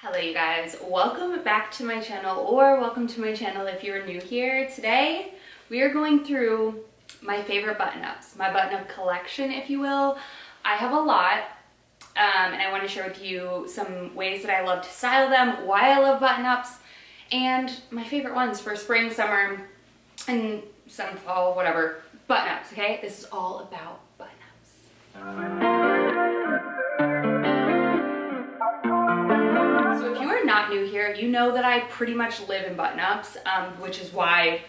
Hello you guys, welcome back to my channel, or welcome to my channel if you're new here. Today we are going through my favorite button-ups, my button-up collection if you will. I have a lot and I want to share with you some ways that I love to style them, why I love button-ups, and my favorite ones for spring, summer, and some fall, whatever. Button-ups, okay? This is all about button-ups. So if you are not new here, you know that I pretty much live in button-ups, which is why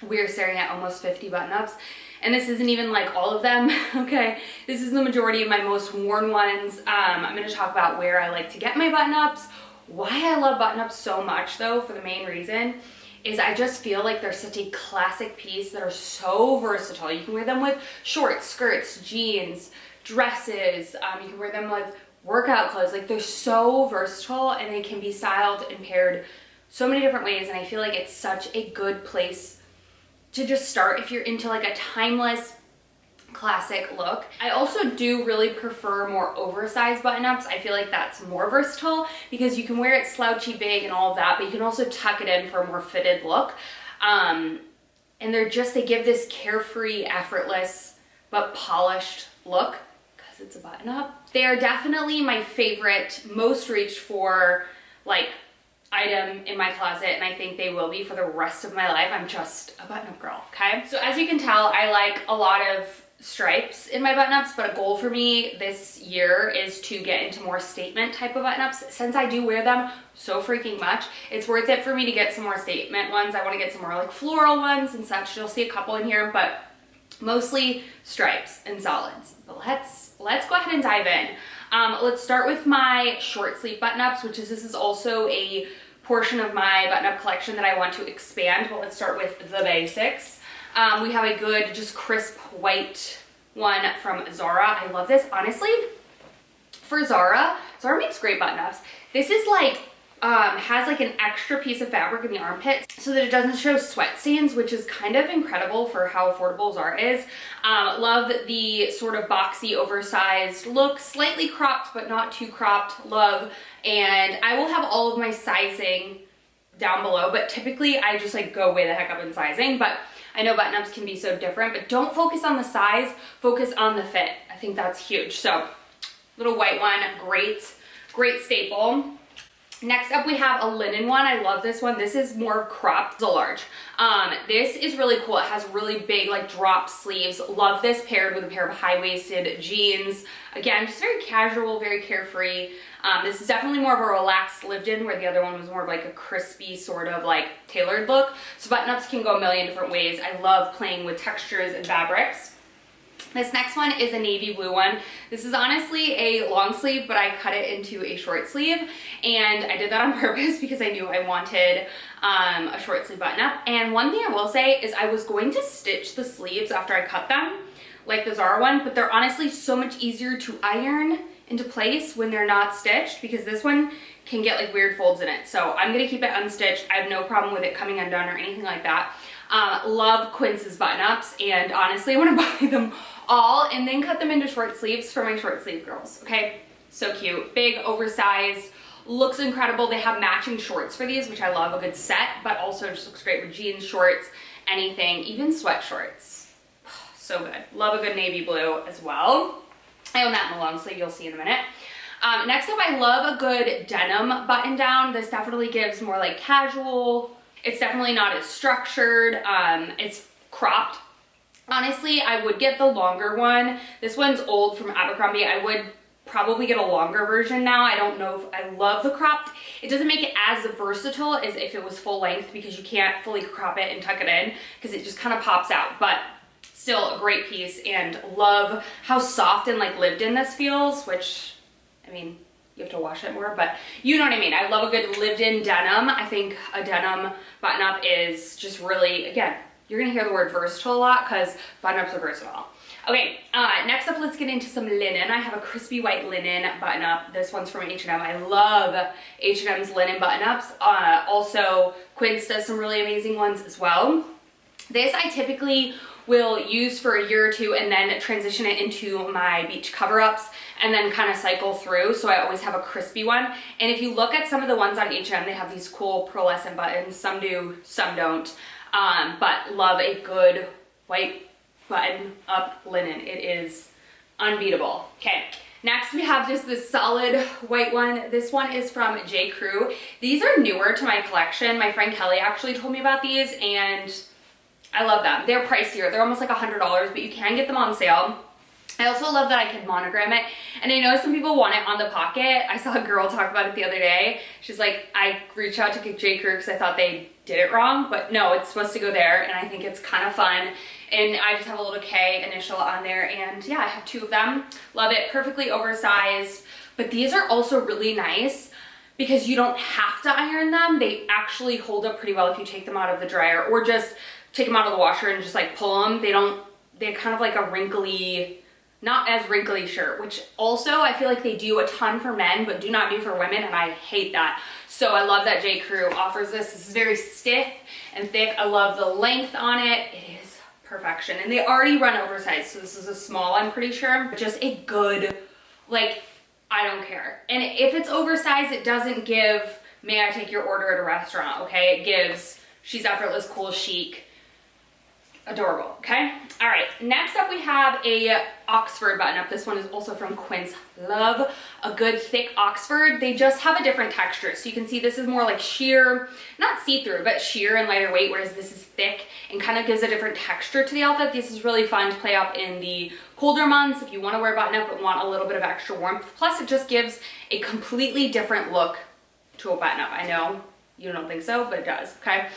we're staring at almost 50 button-ups. And this isn't even like all of them, okay? This is the majority of my most worn ones. I'm gonna talk about where I like to get my button-ups, why I love button-ups so much though, for the main reason is I just feel like they're such a classic piece that are so versatile. You can wear them with shorts, skirts, jeans, dresses. You can wear them with workout clothes. Like, they're so versatile and they can be styled and paired so many different ways, and I feel like it's such a good place to just start if you're into like a timeless classic look. I also do really prefer more oversized button-ups. I feel like that's more versatile because you can wear it slouchy big and all of that, but you can also tuck it in for a more fitted look. And they give this carefree, effortless, but polished look because it's a button-up. They are definitely my favorite, most reached for like item in my closet, and I think they will be for the rest of my life. I'm just a button-up girl, okay? So as you can tell, I like a lot of stripes in my button-ups, but a goal for me this year is to get into more statement type of button-ups. Since I do wear them so freaking much, it's worth it for me to get some more statement ones. I want to get some more like floral ones and such. You'll see a couple in here, but mostly stripes and solids. But let's go ahead and dive in. Let's start with my short sleeve button-ups, this is also a portion of my button-up collection that I want to expand, but let's start with the basics. We have a good, just crisp white one from Zara. I love this. Honestly, for Zara makes great button-ups. This is like, has like an extra piece of fabric in the armpits so that it doesn't show sweat stains, which is kind of incredible for how affordable Zara is. Love the sort of boxy, oversized look, slightly cropped, but not too cropped. Love. And I will have all of my sizing down below, but typically I just like go way the heck up in sizing. But I know button-ups can be so different, but don't focus on the size, focus on the fit. I think that's huge. So little white one, great staple. Next up, we have a linen one. I love this one. This is more cropped, it's a large. This is really cool. It has really big like drop sleeves. Love this paired with a pair of high-waisted jeans. Again, just very casual, very carefree. This is definitely more of a relaxed lived-in, where the other one was more of like a crispy sort of like tailored look. So button-ups can go a million different ways. I love playing with textures and fabrics. This next one is a navy blue one. This is honestly a long sleeve, but I cut it into a short sleeve, and I did that on purpose because I knew I wanted a short sleeve button-up. And one thing I will say is I was going to stitch the sleeves after I cut them, like the Zara one, but they're honestly so much easier to iron into place when they're not stitched, because this one can get like weird folds in it. So I'm gonna keep it unstitched. I have no problem with it coming undone or anything like that. Love Quince's button-ups, and honestly I want to buy them all and then cut them into short sleeves for my short sleeve girls, okay? So cute, big, oversized, looks incredible. They have matching shorts for these, which I love, a good set, but also just looks great with jeans, shorts, anything, even sweat shorts. So good. Love a good navy blue as well. I own that in the long sleeve, you'll see in a minute. Next up, I love a good denim button down. This definitely gives more like casual. It's definitely not as structured. It's cropped. Honestly, I would get the longer one. This one's old from Abercrombie. I would probably get a longer version now. I don't know if I love the cropped. It doesn't make it as versatile as if it was full length, because you can't fully crop it and tuck it in because it just kind of pops out. But still a great piece, and love how soft and like lived in this feels, which, I mean, you have to wash it more, but you know what I mean. I love a good lived-in denim. I think a denim button-up is just really, again, you're gonna hear the word versatile a lot because button-ups are versatile. Okay, next up, let's get into some linen. I have a crispy white linen button-up. This one's from H&M. I love H&M's linen button-ups. Also, Quince does some really amazing ones as well. This I typically will use for a year or two and then transition it into my beach cover-ups and then kind of cycle through. So I always have a crispy one. And if you look at some of the ones on H&M, they have these cool pearlescent buttons. Some do, some don't. But love a good white button up linen. It is unbeatable. Okay. Next, we have just this solid white one. This one is from J. Crew. These are newer to my collection. My friend Kelly actually told me about these and I love them. They're pricier. They're almost like $100, but you can get them on sale. I also love that I can monogram it. And I know some people want it on the pocket. I saw a girl talk about it the other day. She's like, I reached out to J. Crew because I thought they did it wrong, but no, it's supposed to go there. And I think it's kind of fun. And I just have a little K initial on there. And yeah, I have 2 of them. Love it. Perfectly oversized. But these are also really nice because you don't have to iron them. They actually hold up pretty well if you take them out of the dryer or just take them out of the washer and just like pull them. They're kind of like a wrinkly, not as wrinkly shirt, which also I feel like they do a ton for men, but do not do for women. And I hate that. So I love that J. Crew offers this. This is very stiff and thick. I love the length on it. It is perfection. And they already run oversized. So this is a small, I'm pretty sure. Just a good, like, I don't care. And if it's oversized, it doesn't give, may I take your order at a restaurant, okay? It gives, she's effortless, cool, chic, adorable, okay? All right, next up we have a Oxford button-up. This one is also from Quince. Love a good thick Oxford. They just have a different texture. So you can see this is more like sheer, not see-through, but sheer and lighter weight, whereas this is thick and kind of gives a different texture to the outfit. This is really fun to play up in the colder months if you want to wear button-up but want a little bit of extra warmth. Plus, it just gives a completely different look to a button-up. I know you don't think so, but it does, okay?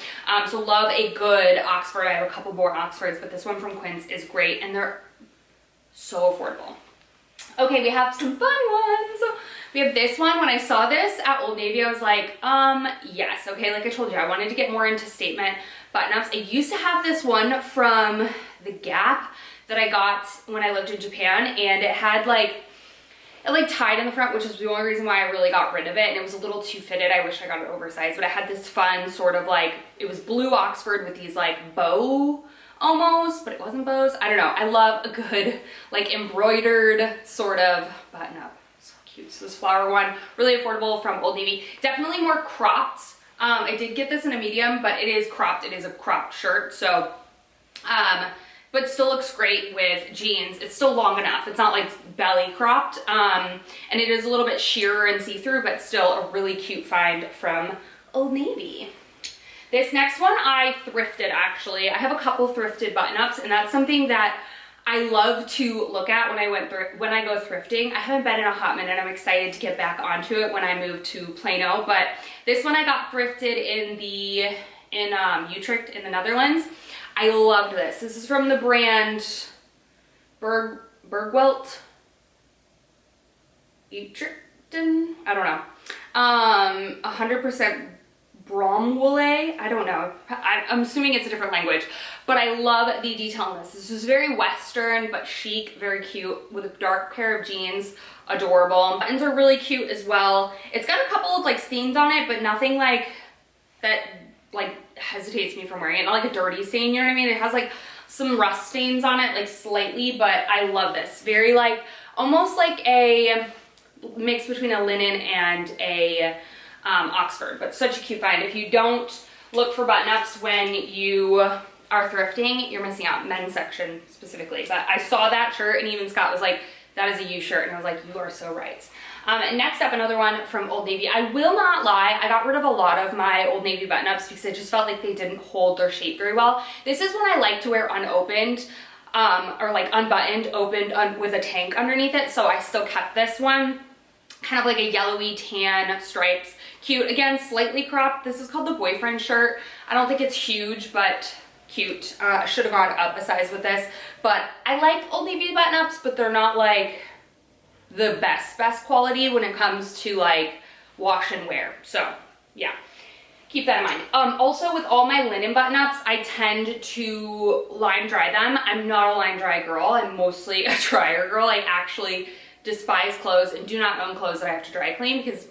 So love a good Oxford. I have a couple more Oxfords, but this one from Quince is great, and they're so affordable. Okay, we have some fun ones. We have this one. When I saw this at Old Navy, I was like, yes, okay, like I told you, I wanted to get more into statement button-ups. I used to have this one from the Gap that I got when I lived in Japan, and it had like, it tied in the front, which is the only reason why I really got rid of it, and it was a little too fitted. I wish I got it oversized, but it had this fun sort of like, it was blue Oxford with these like bow almost, but it wasn't bows. I don't know. I love a good like embroidered sort of button up. So cute. So this flower one, really affordable from Old Navy. Definitely more cropped. I did get this in a medium, but it is cropped. It is a cropped shirt, so but still looks great with jeans. It's still long enough. It's not like belly cropped. And it is a little bit sheerer and see-through, but still a really cute find from Old Navy. This next one I thrifted actually. I have a couple thrifted button-ups, and that's something that I love to look at when I go thrifting. I haven't been in a hot minute. I'm excited to get back onto it when I move to Plano, but this one I got thrifted in Utrecht in the Netherlands. I loved this. This is from the brand Bergwelt Utrechten. I don't know. 100% Bromwolle. I don't know. I'm assuming it's a different language, but I love the detail on this. This is very Western but chic, very cute with a dark pair of jeans. Adorable. Buttons are really cute as well. It's got a couple of like stains on it, but nothing like that like hesitates me from wearing it. Not like a dirty stain, you know what I mean? It has like some rust stains on it, like slightly, but I love this. Very like, almost like a mix between a linen and a Oxford, but such a cute find. If you don't look for button-ups when you are thrifting, you're missing out. Men's section specifically. But I saw that shirt, and even Scott was like, that is a you shirt, and I was like, you are so right. And next up, another one from Old Navy. I will not lie, I got rid of a lot of my Old Navy button-ups because I just felt like they didn't hold their shape very well. This is one I like to wear unopened, or like unbuttoned, opened with a tank underneath it, so I still kept this one. Kind of like a yellowy tan stripes. Cute. Again, slightly cropped. This is called the boyfriend shirt. I don't think it's huge, but cute. Should have gone up a size with this. But I like Old Navy button-ups, but they're not like the best quality when it comes to like wash and wear. So yeah, keep that in mind. Also with all my linen button-ups, I tend to line dry them. I'm not a line dry girl. I'm mostly a dryer girl. I actually despise clothes and do not own clothes that I have to dry clean because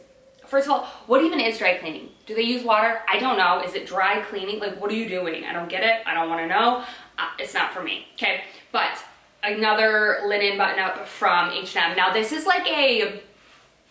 first of all, what even is dry cleaning? Do they use water? I don't know. Is it dry cleaning? Like, what are you doing? I don't get it. I don't want to know. It's not for me. Okay. But another linen button up from H&M. Now this is like a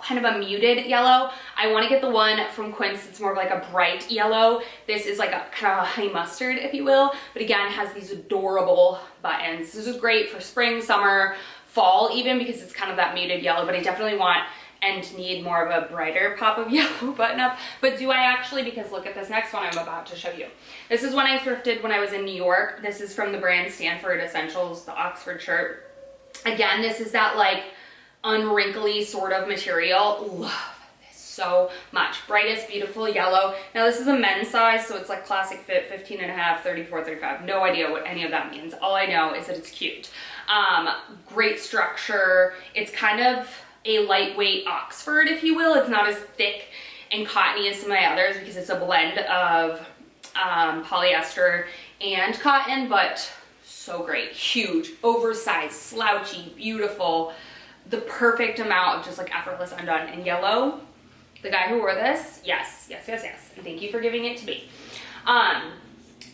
kind of a muted yellow. I want to get the one from Quince. It's more of like a bright yellow. This is like a kind of a honey mustard, if you will. But again, it has these adorable buttons. This is great for spring, summer, fall even, because it's kind of that muted yellow, but I definitely want and need more of a brighter pop of yellow button up. But do I actually? Because look at this next one I'm about to show you. This is one I thrifted when I was in New York. This is from the brand Stanford Essentials, the Oxford shirt. Again, this is that like unwrinkly sort of material. Love this so much. Brightest, beautiful yellow. Now this is a men's size, so it's like classic fit, 15 and a half, 34, 35. No idea what any of that means. All I know is that it's cute. Great structure. It's kind of a lightweight Oxford, if you will. It's not as thick and cottony as some of my others because it's a blend of polyester and cotton, but so great. Huge, oversized, slouchy, beautiful. The perfect amount of just like effortless undone. And yellow, the guy who wore this, yes. And thank you for giving it to me.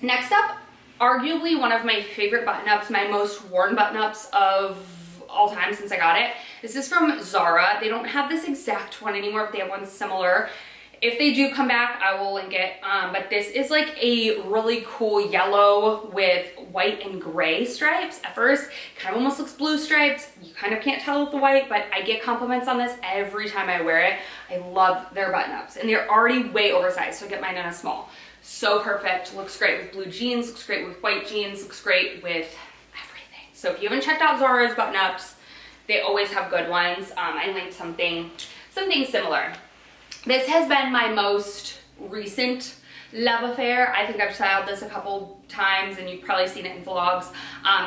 Next up, arguably one of my favorite button-ups, my most worn button-ups of all time since I got it. This is from Zara. They don't have this exact one anymore, but they have one similar. If they do come back, I will link it. But this is like a really cool yellow with white and gray stripes. At first, kind of almost looks blue stripes. You kind of can't tell with the white, but I get compliments on this every time I wear it. I love their button-ups, and they're already way oversized, so I get mine in a small. So perfect. Looks great with blue jeans, looks great with white jeans, looks great with everything. So if you haven't checked out Zara's button-ups, they always have good ones. I linked something similar. This has been my most recent love affair. I think I've styled this a couple times and you've probably seen it in vlogs.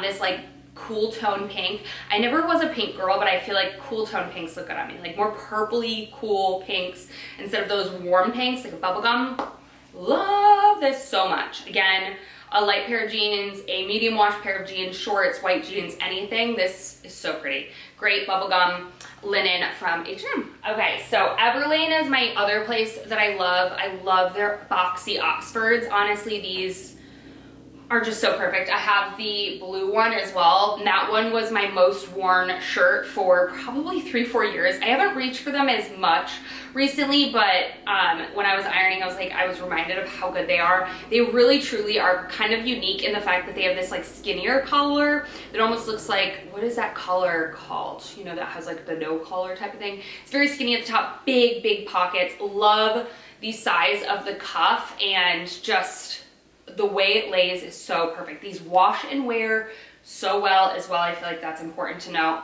This like cool tone pink. I never was a pink girl, but I feel like cool tone pinks look good on me. Like more purpley cool pinks instead of those warm pinks, like a bubblegum. Love this so much. Again, a light pair of jeans, a medium wash pair of jeans, shorts, white jeans, anything. This is so pretty. Great bubblegum linen from H&M. Okay, so Everlane is my other place that I love. I love their boxy Oxfords. Honestly, these are just so perfect. I have the blue one as well. And that one was my most worn shirt for probably 3-4 years. I haven't reached for them as much recently, but when I was ironing, I was reminded of how good they are. They really truly are kind of unique in the fact that they have this like skinnier collar that almost looks like, what is that collar called? You know, that has like the no collar type of thing. It's very skinny at the top, big pockets. Love the size of the cuff and just the way it lays is so perfect. These wash and wear so well as well. I feel like that's important to note.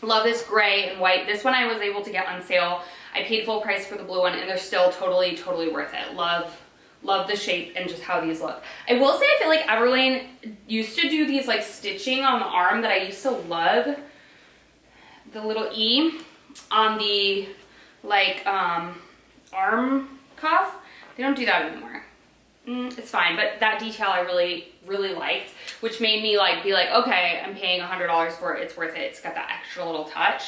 Love this gray and white. This one I was able to get on sale. I paid full price for the blue one and they're still totally worth it. Love the shape and just how these look. I will say I feel like Everlane used to do these like stitching on the arm that I used to love. The little E on the like arm cuff. They don't do that anymore. It's fine, but that detail I really liked, which made me like be like, okay, I'm paying $100 for it. It's worth it. It's got that extra little touch.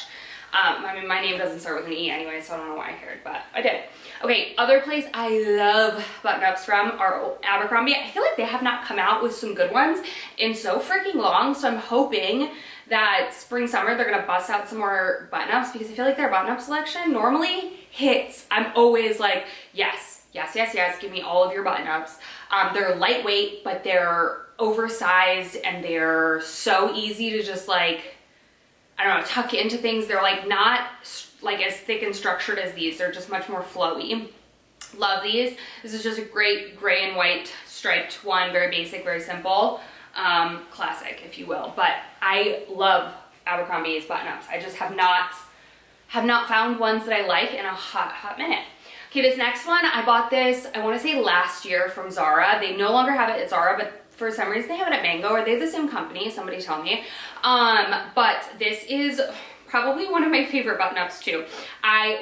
I mean, my name doesn't start with an E anyway, so I don't know why I cared, but I did. Okay, other place I love button-ups from are Abercrombie. I feel like they have not come out with some good ones in so freaking long, so I'm hoping that spring, summer, they're gonna bust out some more button-ups because I feel like their button-up selection normally hits. I'm always like, yes, give me all of your button-ups. They're lightweight, but they're oversized and they're so easy to just like, I don't know, tuck into things. They're like not like as thick and structured as these. They're just much more flowy. Love these. This is just a great gray and white striped one. Very basic, very simple. Classic, if you will. But I love Abercrombie's button-ups. I just have not found ones that I like in a hot minute. Okay, this next one, I bought this, I want to say last year from Zara. They no longer have it at Zara, but for some reason they have it at Mango. Are they the same company? Somebody tell me. But this is probably one of my favorite button-ups too.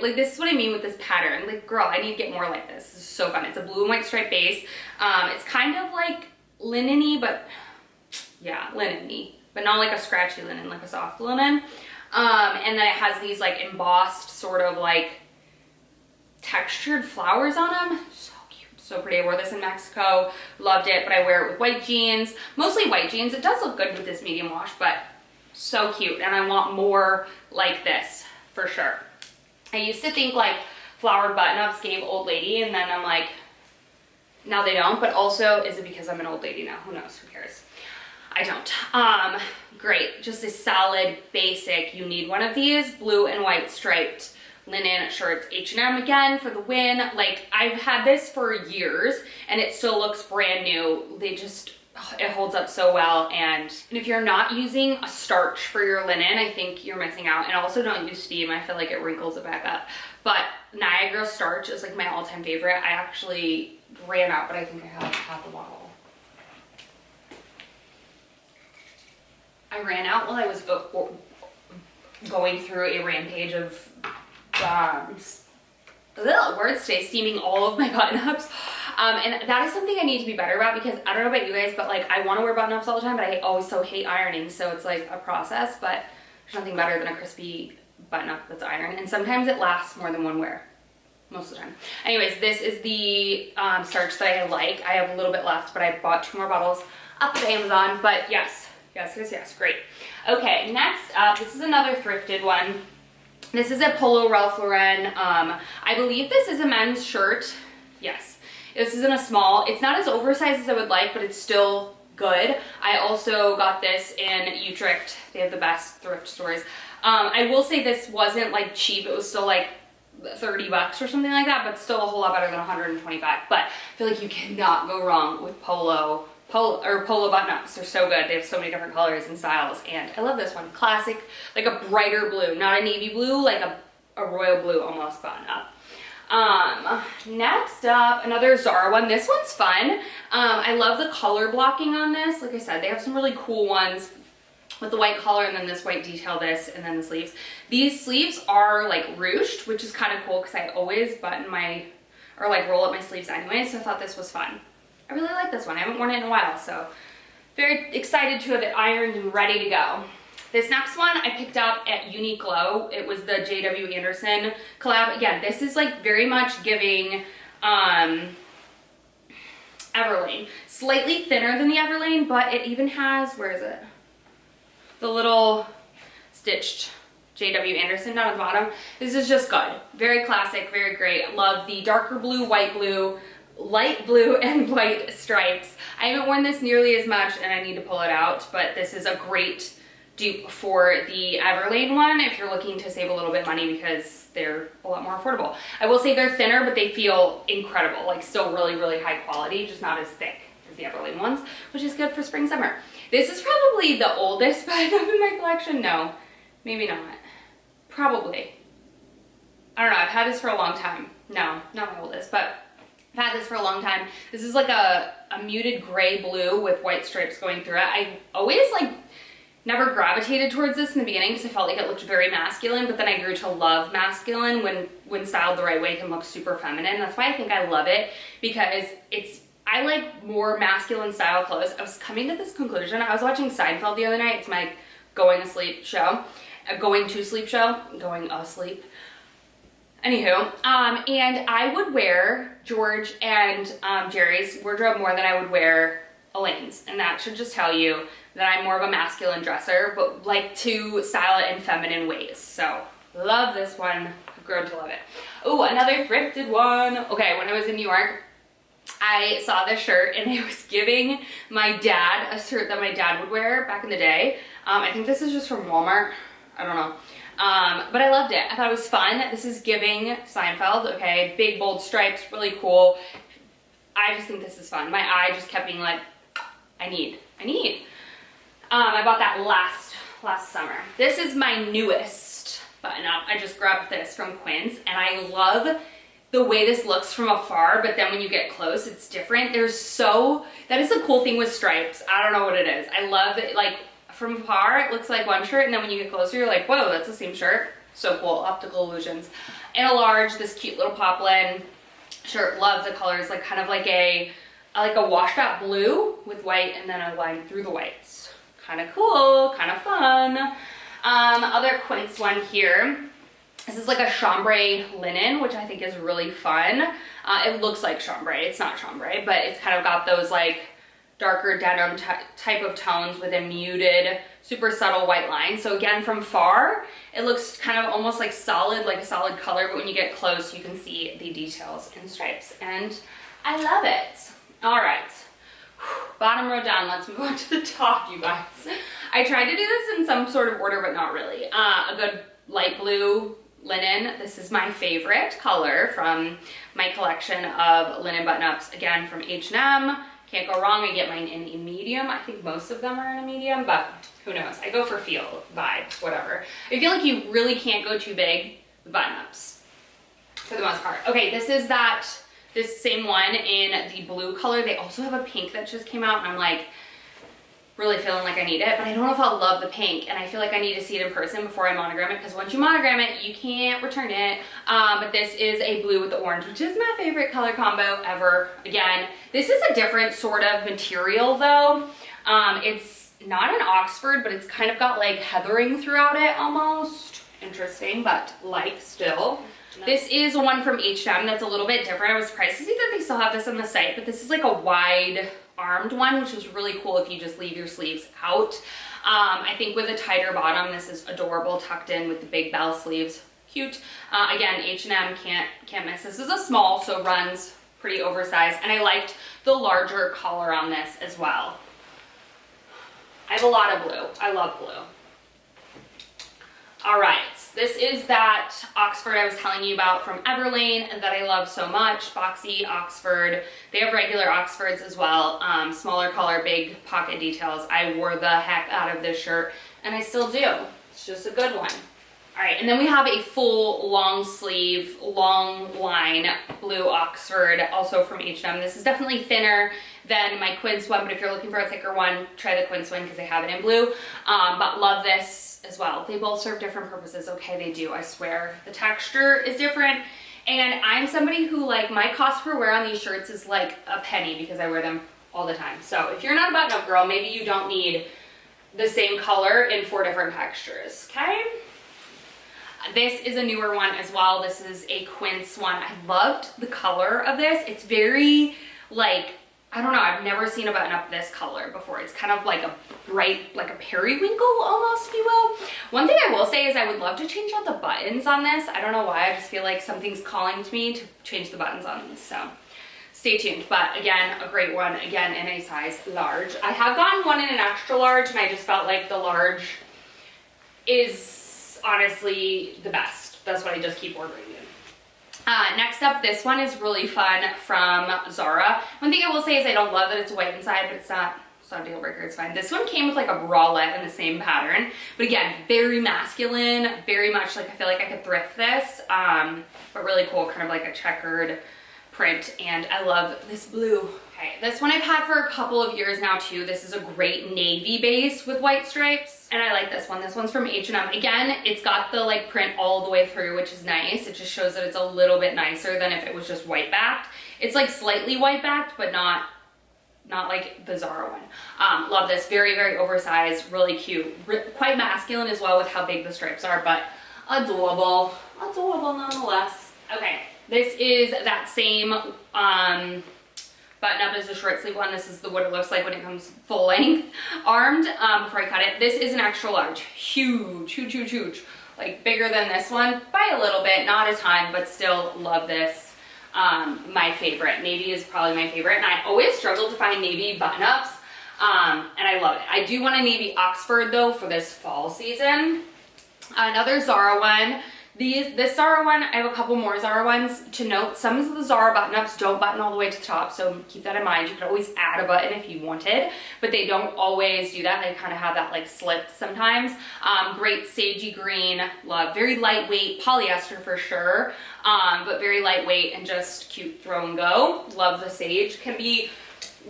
This is what I mean with this pattern. Like, girl, I need to get more like this. This is so fun. It's a blue and white striped base. It's kind of like linen-y, but yeah, linen-y, but not like a scratchy linen, like a soft linen. And then it has these like embossed sort of like textured flowers on them. So cute, so pretty. I wore this in Mexico, loved it, but I wear it with white jeans, mostly white jeans. It does look good with this medium wash, but so cute, and I want more like this for sure. I used to think like flowered button-ups gave old lady, and then I'm like, now they don't, but also is it because I'm an old lady now? Who knows, who cares? I don't. Great, just a solid basic. You need one of these blue and white striped linen shirts. H&M again for the win. Like, I've had this for years and it still looks brand new. They just, it holds up so well. And if you're not using a starch for your linen, I think you're missing out. And also don't use steam. I feel like it wrinkles it back up. But Niagara starch is like my all-time favorite. I actually ran out, but I think I have half a bottle. I ran out while I was going through a rampage of words today, steaming all of my button-ups. And that is something I need to be better about, because I don't know about you guys, but like I want to wear button-ups all the time, but I always so hate ironing, so it's like a process. But there's nothing better than a crispy button-up that's ironed, and sometimes it lasts more than one wear, most of the time. Anyways, this is the starch that I like. I have a little bit left, but I bought 2 more bottles off of Amazon. But yes, great. Okay, next up, this is another thrifted one. This is a Polo Ralph Lauren. I believe this is a men's shirt. Yes, this is in a small. It's not as oversized as I would like, but it's still good. I also got this in Utrecht. They have the best thrift stores. I will say this wasn't like cheap. It was still like 30 bucks or something like that, but still a whole lot better than 125. But I feel like you cannot go wrong with polo button-ups. They're so good. They have so many different colors and styles, and I love this one. Classic, like a brighter blue, not a navy blue, like a royal blue almost button-up. Next up, another Zara one. This one's fun. I love the color blocking on this. Like I said, they have some really cool ones with the white collar and then this white detail, this, and then the sleeves. These sleeves are like ruched, which is kind of cool because I always button my, or like roll up my sleeves anyway, so I thought this was fun. I really like this one. I haven't worn it in a while, so very excited to have it ironed and ready to go. This next one I picked up at Uniqlo. It was the J.W. Anderson collab. Again, this is like very much giving Everlane. Slightly thinner than the Everlane, but it even has, where is it? The little stitched J.W. Anderson down at the bottom. This is just good. Very classic, very great. Love the darker blue, white blue, light blue, and white stripes. I haven't worn this nearly as much and I need to pull it out, but this is a great dupe for the Everlane one if you're looking to save a little bit money because they're a lot more affordable. I will say they're thinner, but they feel incredible, like still really, really high quality, just not as thick as the Everlane ones, which is good for spring, summer. This is probably the oldest button-up in my collection. No, maybe not. Probably. I don't know, I've had this for a long time. No, not my oldest, but I've had this for a long time. This is like a muted gray blue with white stripes going through it. I always like never gravitated towards this in the beginning because I felt like it looked very masculine, but then I grew to love masculine when styled the right way. It can look super feminine. That's why I think I love it, because I like more masculine style clothes. I was coming to this conclusion. I was watching Seinfeld the other night. It's my going asleep. Anywho, and I would wear George and Jerry's wardrobe more than I would wear Elaine's, and that should just tell you that I'm more of a masculine dresser, but like to style it in feminine ways. So love this one. I've grown to love it. Oh, another thrifted one. Okay, when I was in New York, I saw this shirt and it was giving my dad a shirt that my dad would wear back in the day. I think this is just from Walmart. I don't know. But I loved it. I thought it was fun. This is giving Seinfeld, okay? Big, bold stripes, really cool. I just think this is fun. My eye just kept being like, I need. I bought that last summer. This is my newest button-up. I just grabbed this from Quinn's, and I love the way this looks from afar, but then when you get close, it's different. That is the cool thing with stripes. I don't know what it is. I love it, like, from afar, it looks like one shirt, and then when you get closer, you're like, whoa, that's the same shirt. So cool, optical illusions. In a large, this cute little poplin shirt. Love the colors, like kind of like a washed out blue with white and then a line through the whites. Kind of cool, kind of fun. Other Quince one here. This is like a chambray linen, which I think is really fun. It looks like chambray. It's not chambray, but it's kind of got those like darker denim type of tones with a muted, super subtle white line. So again, from far, it looks kind of almost like a solid color, but when you get close, you can see the details and stripes, and I love it. All right, bottom row down, let's move on to the top, you guys. I tried to do this in some sort of order, but not really. A good light blue linen. This is my favorite color from my collection of linen button-ups, again from H&M. Can't go wrong. I get mine in a medium. I think most of them are in a medium, but who knows? I go for feel, vibes, whatever. I feel like you really can't go too big with button-ups for the most part. Okay, this is this same one in the blue color. They also have a pink that just came out, and I'm like, really feeling like I need it, but I don't know if I'll love the pink, and I feel like I need to see it in person before I monogram it, because once you monogram it, you can't return it. But this is a blue with the orange, which is my favorite color combo ever. Again, this is a different sort of material though. It's not an Oxford, but it's kind of got like heathering throughout it almost. Interesting, but like still. This is one from H&M that's a little bit different. I was surprised to see that they still have this on the site, but this is like a wide armed one, which is really cool if you just leave your sleeves out. I think with a tighter bottom, this is adorable, tucked in with the big bell sleeves. Cute. Again, H&M can't miss. This is a small, so runs pretty oversized, and I liked the larger collar on this as well. I have a lot of blue. I love blue. All right, this is that Oxford I was telling you about from Everlane that I love so much, boxy Oxford. They have regular Oxfords as well, smaller collar, big pocket details. I wore the heck out of this shirt, and I still do. It's just a good one. All right, and then we have a full long sleeve, long line blue Oxford, also from H&M. This is definitely thinner than my Quince one, but if you're looking for a thicker one, try the Quince one because they have it in blue. But love this as well. They both serve different purposes. Okay, they do, I swear. The texture is different, and I'm somebody who, like, my cost per wear on these shirts is like a penny because I wear them all the time. So if you're not a button-up girl, maybe you don't need the same color in 4 different textures, okay? This is a newer one as well. This is a Quince one. I loved the color of this. It's very, like, I don't know, I've never seen a button up this color before. It's kind of like a bright, like a periwinkle almost, if you will. One thing I will say is I would love to change out the buttons on this. I don't know why, I just feel like something's calling to me to change the buttons on this, so stay tuned. But again, a great one, again, in a size large. I have gotten one in an extra large, and I just felt like the large is honestly the best. That's what I just keep ordering in. Next up, this one is really fun from Zara. One thing I will say is I don't love that it's white inside, but it's not a deal breaker, it's fine. This one came with like a bralette in the same pattern, but again, very masculine, very much like I feel like I could thrift this, but really cool, kind of like a checkered print, and I love this blue. Okay, this one I've had for a couple of years now too. This is a great navy base with white stripes, and I like this one. This one's from H&M. Again, it's got the like print all the way through, which is nice. It just shows that it's a little bit nicer than if it was just white backed. It's like slightly white backed, but not like the Zara one. Love this, very, very oversized, really cute, quite masculine as well with how big the stripes are, but adorable nonetheless. Okay, this is that same button up as the short sleeve one. This is what it looks like when it comes full length armed before I cut it. This is an extra large, huge, huge, huge, huge, like bigger than this one by a little bit, not a ton, but still love this. My favorite. Navy is probably my favorite, and I always struggle to find navy button-ups, and I love it. I do want a navy Oxford though for this fall season. Another Zara one. This Zara one, I have a couple more Zara ones to note. Some of the Zara button-ups don't button all the way to the top, so keep that in mind. You could always add a button if you wanted, but they don't always do that. They kind of have that like slit sometimes. Great sagey green, love. Very lightweight, polyester for sure, but very lightweight and just cute throw and go. Love the sage. Can be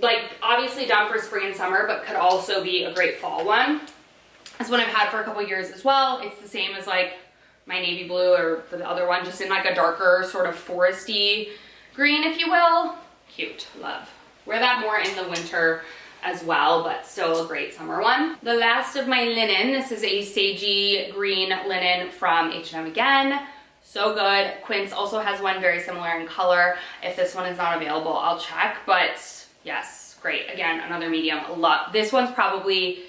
like obviously done for spring and summer, but could also be a great fall one. This one I've had for a couple years as well. It's the same as like my navy blue or the other one, just in like a darker sort of foresty green, if you will. Cute, love. Wear that more in the winter as well, but still a great summer one. The last of my linen, this is a sagey green linen from H&M again. So good. Quince also has one very similar in color. If this one is not available, I'll check, but yes, great. Again, another medium. Love. This one's probably,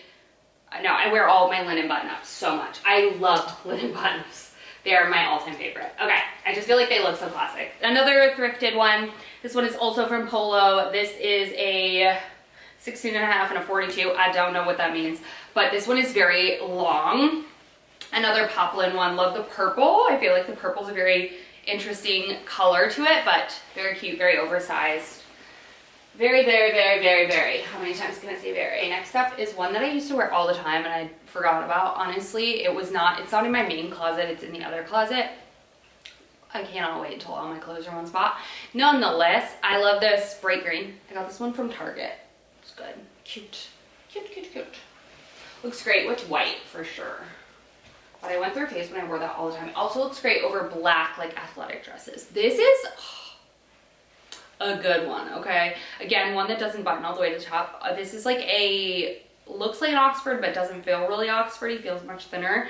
no, I wear all of my linen button-ups so much. I love linen button-ups. They are my all-time favorite. Okay, I just feel like they look so classic. Another thrifted one. This one is also from Polo. This is a 16 and a half and a 42. I don't know what that means, but this one is very long. Another poplin one. Love the purple. I feel like the purple is a very interesting color to it, but very cute, very oversized. Very, very, very, very, very. How many times can I say very? Next up is one that I used to wear all the time and I forgot about. Honestly, it's not in my main closet. It's in the other closet. I cannot wait until all my clothes are in one spot. Nonetheless, I love this bright green. I got this one from Target. It's good. Cute. Cute, cute, cute. Looks great with white for sure. But I went through a phase when I wore that all the time. It also looks great over black, like athletic dresses. This is a good one, okay? Again, one that doesn't button all the way to the top. This is like looks like an Oxford, but doesn't feel really Oxfordy, feels much thinner.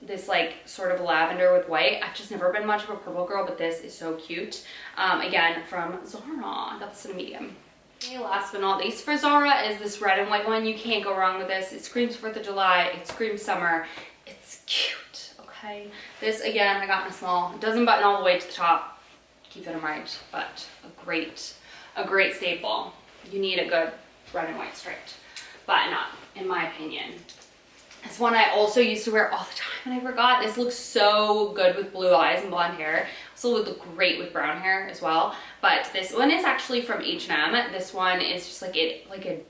This like sort of lavender with white. I've just never been much of a purple girl, but this is so cute. Again, from Zara. I got this in a medium. Okay, last but not least for Zara is this red and white one. You can't go wrong with this. It screams 4th of July. It screams summer. It's cute, okay? This, again, I got in a small. It doesn't button all the way to the top. Keep it in mind, but a great staple. You need a good red and white striped button up, in my opinion. This one I also used to wear all the time and I forgot. This looks so good with blue eyes and blonde hair. Also would look great with brown hair as well. But this one is actually from H&M. This one is just like a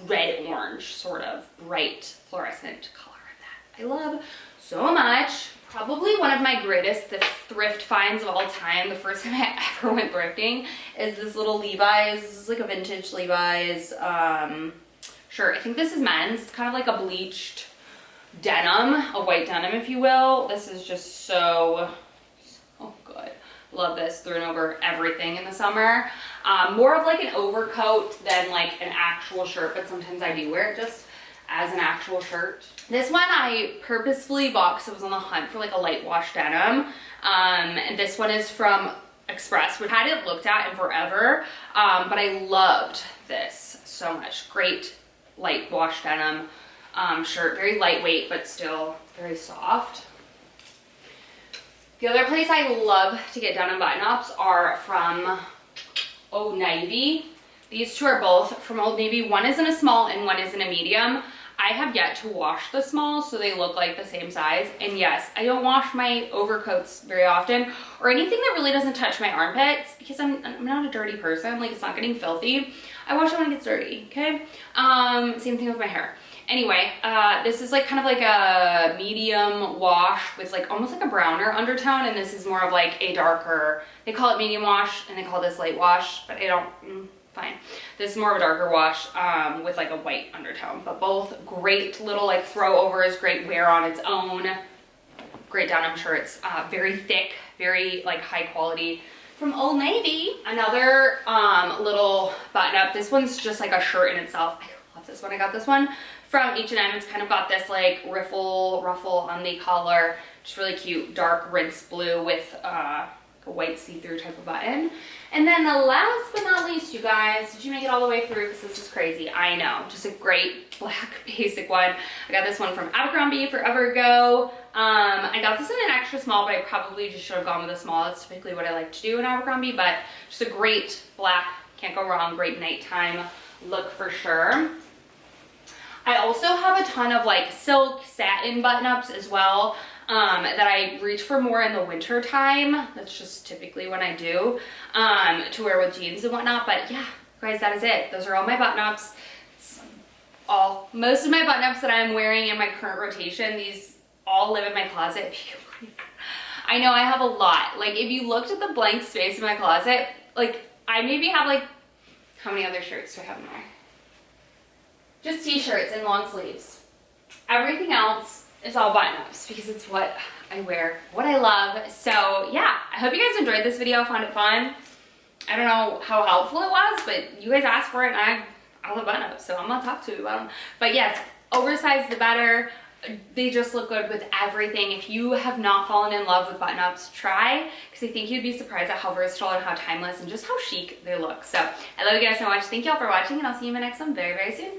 red orange sort of bright fluorescent color that I love so much. Probably one of my greatest thrift finds of all time. The first time I ever went thrifting is this little Levi's. This is like a vintage Levi's shirt. I think this is men's. It's kind of like a bleached denim, a white denim if you will. This is just so good. Love this. Thrown over everything in the summer. More of like an overcoat than like an actual shirt, but sometimes I do wear it just as an actual shirt. This one I purposefully bought because I was on the hunt for like a light wash denim. And this one is from Express, which I hadn't looked at in forever, but I loved this so much. Great light wash denim shirt, very lightweight, but still very soft. The other place I love to get denim button-ups are from Old Navy. These two are both from Old Navy. One is in a small and one is in a medium. I have yet to wash the small, so they look like the same size. And yes, I don't wash my overcoats very often or anything that really doesn't touch my armpits because I'm not a dirty person. Like, it's not getting filthy. I wash it when it gets dirty, okay? Same thing with my hair. Anyway, this is like kind of like a medium wash with like almost like a browner undertone, and this is more of like a darker, they call it medium wash and they call this light wash, but I don't, fine. This is more of a darker wash with like a white undertone, but both great little like throw overs, great wear on its own. Great denim shirts, very thick, very like high quality from Old Navy. Another little button up. This one's just like a shirt in itself. I love this one. I got this one from H&M. It's kind of got this like ruffle on the collar. Just really cute, dark rinse blue with a white see-through type of button. And then the last but not least, you guys, did you make it all the way through? Because this is crazy. I know, just a great black basic one. I got this one from Abercrombie forever ago. I got this in an extra small, but I probably just should have gone with a small. That's typically what I like to do in Abercrombie, but just a great black, can't go wrong, great nighttime look for sure. I also have a ton of like silk satin button-ups as well that I reach for more in the winter time. That's just typically when I do to wear with jeans and whatnot. But yeah, guys, that is it. Those are all my button-ups. Most of my button-ups that I'm wearing in my current rotation, these all live in my closet. I know I have a lot. Like, if you looked at the blank space in my closet, like I maybe have like, how many other shirts do I have in there? Just t-shirts and long sleeves. Everything else is all button-ups because it's what I wear, what I love. So yeah, I hope you guys enjoyed this video, found it fun. I don't know how helpful it was, but you guys asked for it and I love button-ups, so I'm gonna talk to you about them. But yes, oversized the better. they just look good with everything. If you have not fallen in love with button-ups, try, because I think you'd be surprised at how versatile and how timeless and just how chic they look. So I love you guys so much. Thank you all for watching, and I'll see you in my next one very, very soon.